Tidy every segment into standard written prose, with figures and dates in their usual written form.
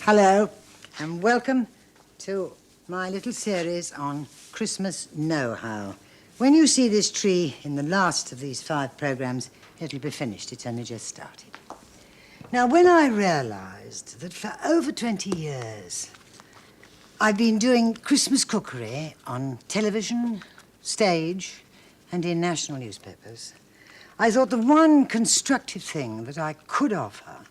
Hello, and welcome to my little series on Christmas know-how. When you see this tree in the last of these 5 programmes, it'll be finished. It's only just started. Now, when I realised that for over 20 years I've been doing Christmas cookery on television, stage, and in national newspapers, I thought the one constructive thing that I could offer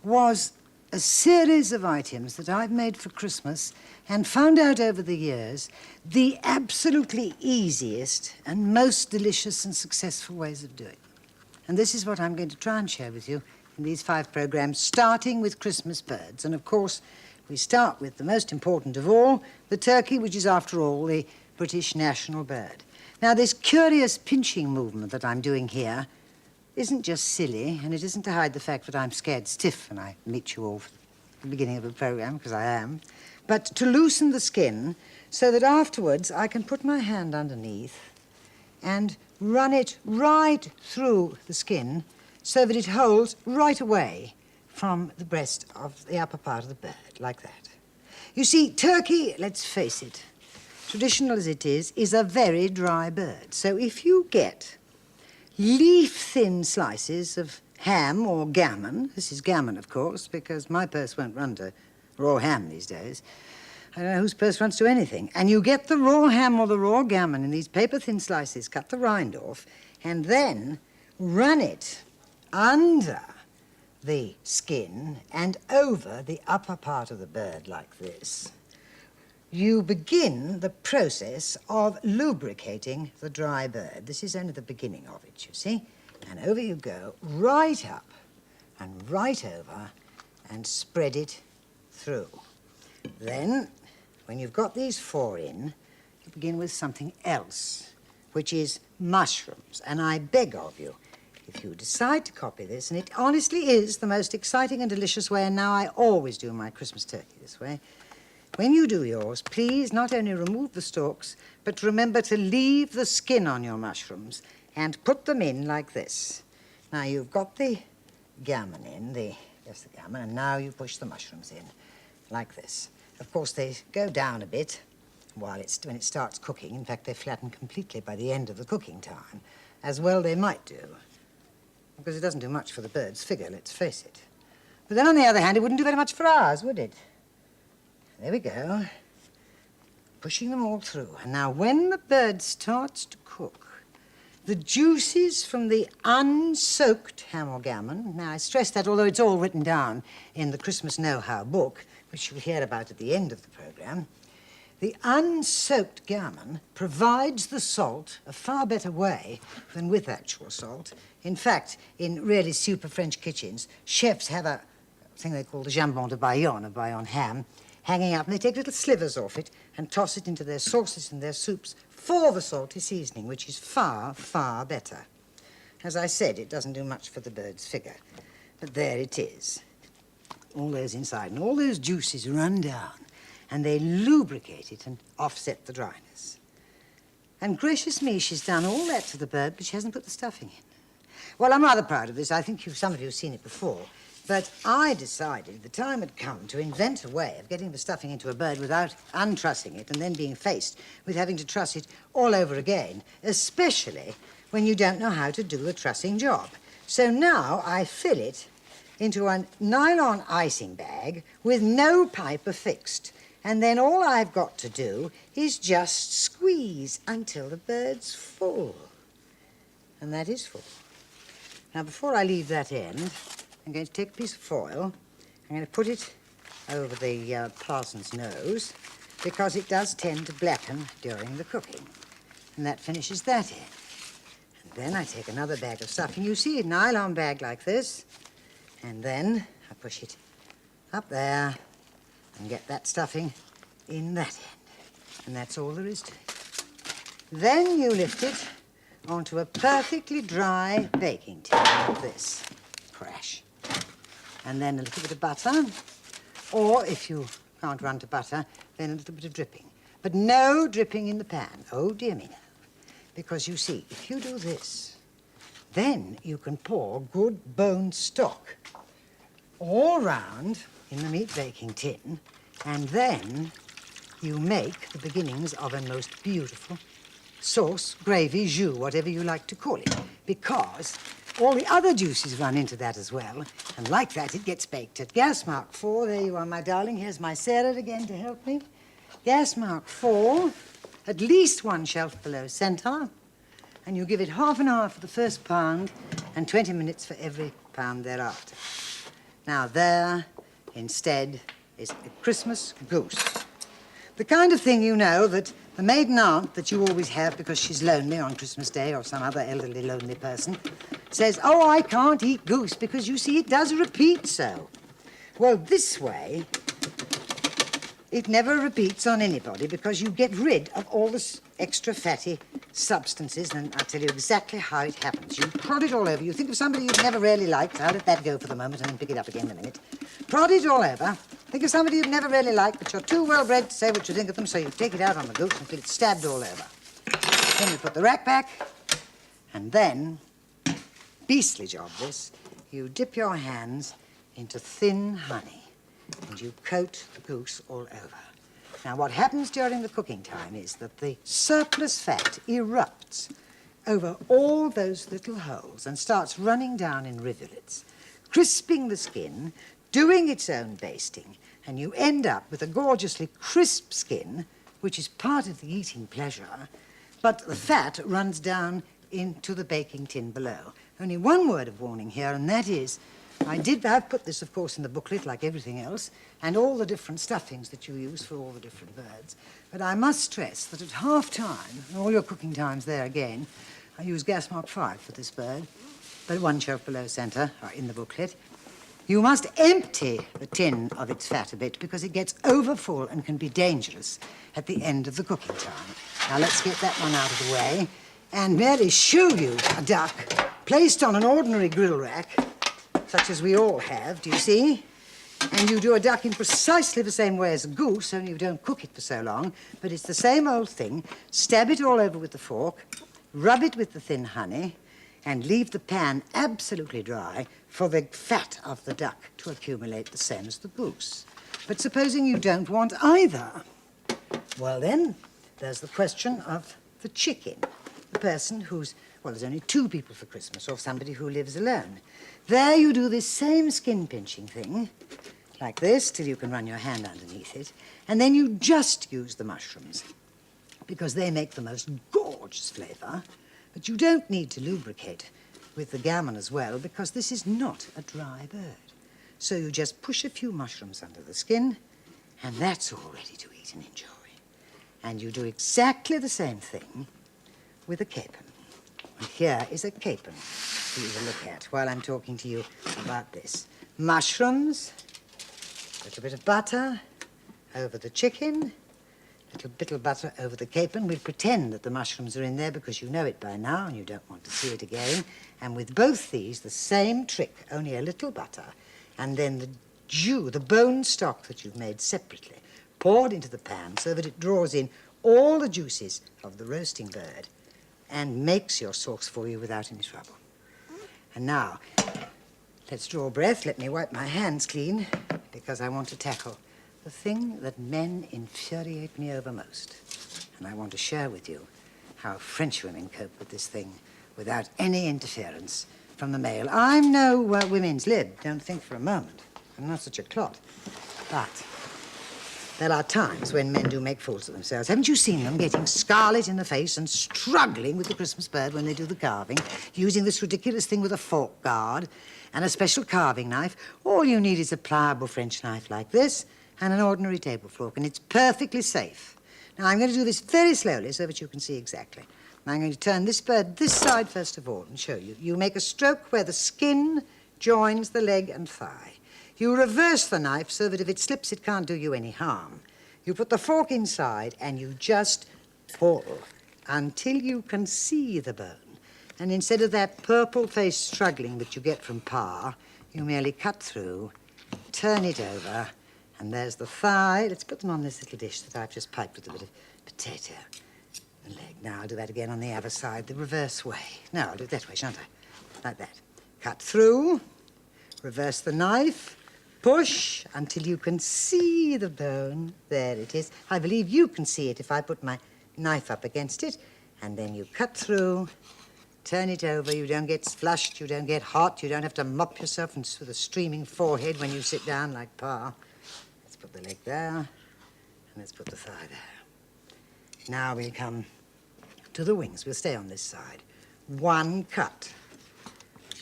was a series of items that I've made for Christmas and found out over the years the absolutely easiest and most delicious and successful ways of doing it. And this is what I'm going to try and share with you in these 5 programmes, starting with Christmas birds. And of course, we start with the most important of all, the turkey, which is, after all, the British national bird. Now, this curious pinching movement that I'm doing here isn't just silly, and it isn't to hide the fact that I'm scared stiff when I meet you all at the beginning of a programme, because I am, but to loosen the skin so that afterwards I can put my hand underneath and run it right through the skin so that it holds right away from the breast of the upper part of the bird, like that. You see, turkey, let's face it, traditional as it is a very dry bird. So if you get leaf-thin slices of ham or gammon. This is gammon, of course, because my purse won't run to raw ham these days. I don't know whose purse runs to anything. And you get the raw ham or the raw gammon in these paper-thin slices, cut the rind off, and then run it under the skin and over the upper part of the bird like this. You begin the process of lubricating the dry bird. This is only the beginning of it, you see. And over you go, right up and right over, and spread it through. Then, when you've got these 4 in, you begin with something else, which is mushrooms. And I beg of you, if you decide to copy this, and it honestly is the most exciting and delicious way, and now I always do my Christmas turkey this way, when you do yours, please not only remove the stalks, but remember to leave the skin on your mushrooms and put them in like this. Now, you've got the gammon in, just the gammon, and now you push the mushrooms in like this. Of course, they go down a bit when it starts cooking. In fact, they flatten completely by the end of the cooking time, as well they might do, because it doesn't do much for the bird's figure, let's face it. But then, on the other hand, it wouldn't do very much for ours, would it? There we go, pushing them all through. And now when the bird starts to cook, the juices from the unsoaked ham or gammon, now I stress that although it's all written down in the Christmas Know-How book, which you'll hear about at the end of the programme, the unsoaked gammon provides the salt a far better way than with actual salt. In fact, in really super French kitchens, chefs have a thing they call the jambon de Bayonne, a Bayonne ham, hanging up, and they take little slivers off it and toss it into their sauces and their soups for the salty seasoning, which is far, far better. As I said, it doesn't do much for the bird's figure, but there it is. All those inside, and all those juices run down, and they lubricate it and offset the dryness. And gracious me, she's done all that to the bird, but she hasn't put the stuffing in. Well, I'm rather proud of this. I think some of you have seen it before. But I decided the time had come to invent a way of getting the stuffing into a bird without untrussing it and then being faced with having to truss it all over again, especially when you don't know how to do the trussing job. So now I fill it into a nylon icing bag with no pipe affixed. And then all I've got to do is just squeeze until the bird's full. And that is full. Now, before I leave that end, I'm going to take a piece of foil. I'm going to put it over the parson's nose because it does tend to blacken during the cooking. And that finishes that end. And then I take another bag of stuffing. You see, a nylon bag like this. And then I push it up there and get that stuffing in that end. And that's all there is to it. Then you lift it onto a perfectly dry baking tin like this. Crash. And then a little bit of butter, or if you can't run to butter, then a little bit of dripping. But no dripping in the pan. Oh, dear me, no. Because you see, if you do this, then you can pour good bone stock all round in the meat baking tin, and then you make the beginnings of a most beautiful sauce, gravy, jus, whatever you like to call it, because all the other juices run into that as well, and like that it gets baked at gas mark 4. There you are, my darling. Here's my Sarah again to help me. Gas mark 4, at least 1 shelf below centre, and you give it half an hour for the first pound and 20 minutes for every pound thereafter. Now there, instead, is a Christmas goose. The kind of thing, you know, that the maiden aunt that you always have because she's lonely on Christmas Day, or some other elderly lonely person, says, oh, I can't eat goose because, you see, it does repeat so. Well, this way, it never repeats on anybody because you get rid of all this extra fatty substances, and I'll tell you exactly how it happens. You prod it all over. You think of somebody you've never really liked. I'll let that go for the moment and then pick it up again in a minute. Prod it all over. Think of somebody you've never really liked, but you're too well-bred to say what you think of them, so you take it out on the goose until it's stabbed all over. Then you put the rack back, and then, beastly job this, you dip your hands into thin honey, and you coat the goose all over. Now, what happens during the cooking time is that the surplus fat erupts over all those little holes and starts running down in rivulets, crisping the skin, doing its own basting, and you end up with a gorgeously crisp skin, which is part of the eating pleasure, but the fat runs down into the baking tin below. Only one word of warning here, and that is, I've put this, of course, in the booklet, like everything else, and all the different stuffings that you use for all the different birds. But I must stress that at half-time, and all your cooking times there again, I use gas mark 5 for this bird, but 1 shelf below centre, in the booklet. You must empty the tin of its fat a bit because it gets overfull and can be dangerous at the end of the cooking time. Now, let's get that one out of the way and merely show you a duck placed on an ordinary grill rack, such as we all have, do you see? And you do a duck in precisely the same way as a goose, only you don't cook it for so long, but it's the same old thing. Stab it all over with the fork, rub it with the thin honey, and leave the pan absolutely dry for the fat of the duck to accumulate the same as the goose. But supposing you don't want either, well then, there's the question of the chicken. The person who's, well, there's only 2 people for Christmas, or somebody who lives alone. There you do this same skin-pinching thing, like this, till you can run your hand underneath it, and then you just use the mushrooms, because they make the most gorgeous flavour. But you don't need to lubricate with the gammon as well, because this is not a dry bird. So you just push a few mushrooms under the skin, and that's all ready to eat and enjoy. And you do exactly the same thing with a capon. And here is a capon for you to look at while I'm talking to you about this. Mushrooms, a little bit of butter over the chicken, little bit of butter over the capon. We'll pretend that the mushrooms are in there because you know it by now and you don't want to see it again. And with both these, the same trick, only a little butter, and then the jus, the bone stock that you've made separately, poured into the pan so that it draws in all the juices of the roasting bird and makes your sauce for you without any trouble. And now, let's draw breath. Let me wipe my hands clean because I want to tackle the thing that men infuriate me over most. And I want to share with you how French women cope with this thing without any interference from the male. I'm no women's lib, don't think for a moment. I'm not such a clot. But there are times when men do make fools of themselves. Haven't you seen them getting scarlet in the face and struggling with the Christmas bird when they do the carving, using this ridiculous thing with a fork guard and a special carving knife? All you need is a pliable French knife like this and an ordinary table fork, and it's perfectly safe. Now, I'm going to do this very slowly so that you can see exactly. Now, I'm going to turn this bird this side first of all and show you. You make a stroke where the skin joins the leg and thigh. You reverse the knife so that if it slips, it can't do you any harm. You put the fork inside and you just pull until you can see the bone. And instead of that purple-faced struggling that you get from Pa, you merely cut through, turn it over, and there's the thigh. Let's put them on this little dish that I've just piped with a bit of potato. The leg. Now I'll do that again on the other side, the reverse way. No, I'll do it that way, shan't I? Like that. Cut through, reverse the knife, push until you can see the bone. There it is. I believe you can see it if I put my knife up against it. And then you cut through, turn it over. You don't get flushed, you don't get hot, you don't have to mop yourself with a streaming forehead when you sit down like Pa. Let's put the leg there, and let's put the thigh there. Now we'll come to the wings. We'll stay on this side. One cut.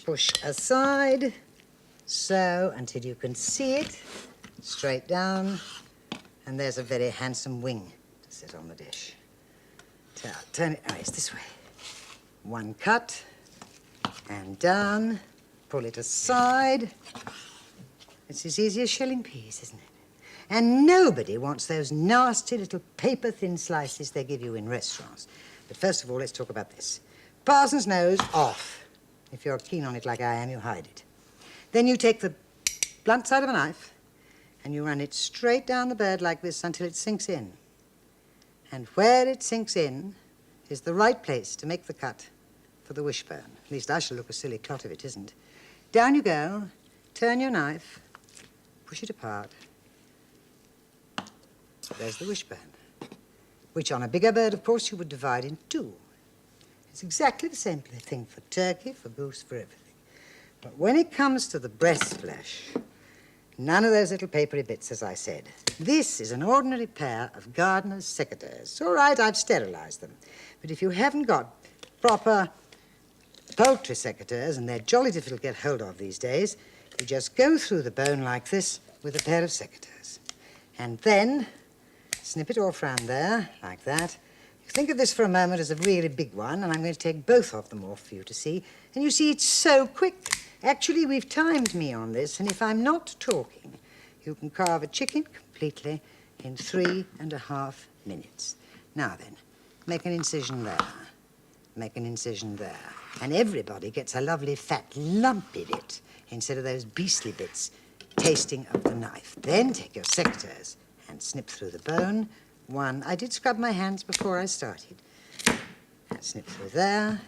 Push aside, so, until you can see it, straight down, and there's a very handsome wing to sit on the dish. Turn it, it's this way. One cut, and down, pull it aside. It's as easy as shelling peas, isn't it? And nobody wants those nasty little paper-thin slices they give you in restaurants. But first of all, let's talk about this. Parson's nose off. If you're keen on it like I am, you hide it. Then you take the blunt side of a knife and you run it straight down the bird like this until it sinks in. And where it sinks in is the right place to make the cut for the wishbone. At least I shall look a silly clot if it isn't. Down you go, turn your knife, push it apart. There's the wishbone, which on a bigger bird, of course, you would divide in two. It's exactly the same thing for turkey, for goose, for everything. But when it comes to the breast flesh, none of those little papery bits, as I said. This is an ordinary pair of gardener's secateurs. It's all right, I've sterilized them. But if you haven't got proper poultry secateurs, and they're jolly difficult to get hold of these days, you just go through the bone like this with a pair of secateurs. And then snip it off round there, like that. Think of this for a moment as a really big one, and I'm going to take both of them off for you to see. And you see, it's so quick. Actually, we've timed me on this, and if I'm not talking, you can carve a chicken completely in 3.5 minutes. Now then, make an incision there. Make an incision there. And everybody gets a lovely fat lumpy bit instead of those beastly bits tasting of the knife. Then take your secateurs and snip through the bone. One. I did scrub my hands before I started. And snip through there,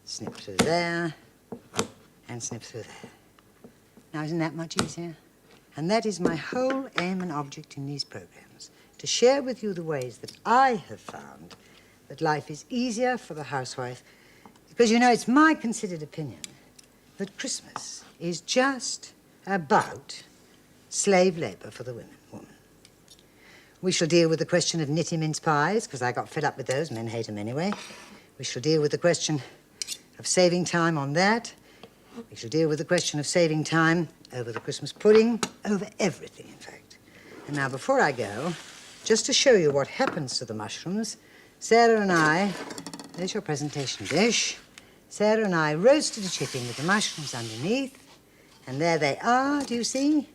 snip through there, and snip through there. Now, isn't that much easier? And that is my whole aim and object in these programs, to share with you the ways that I have found that life is easier for the housewife, because, you know, it's my considered opinion that Christmas is just about slave labor for the woman. We shall deal with the question of nitty mince pies, because I got fed up with those. Men hate them anyway. We shall deal with the question of saving time on that. We shall deal with the question of saving time over the Christmas pudding, over everything, in fact. And now, before I go, just to show you what happens to the mushrooms, Sarah and I, there's your presentation dish. Sarah and I roasted a chicken with the mushrooms underneath, and there they are, do you see?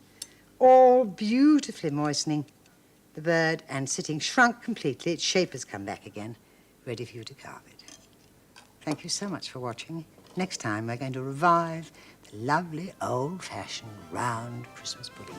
All beautifully moistening the bird and sitting shrunk completely. Its shape has come back again, ready for you to carve it. Thank you so much for watching. Next time, we're going to revive the lovely, old-fashioned, round Christmas pudding.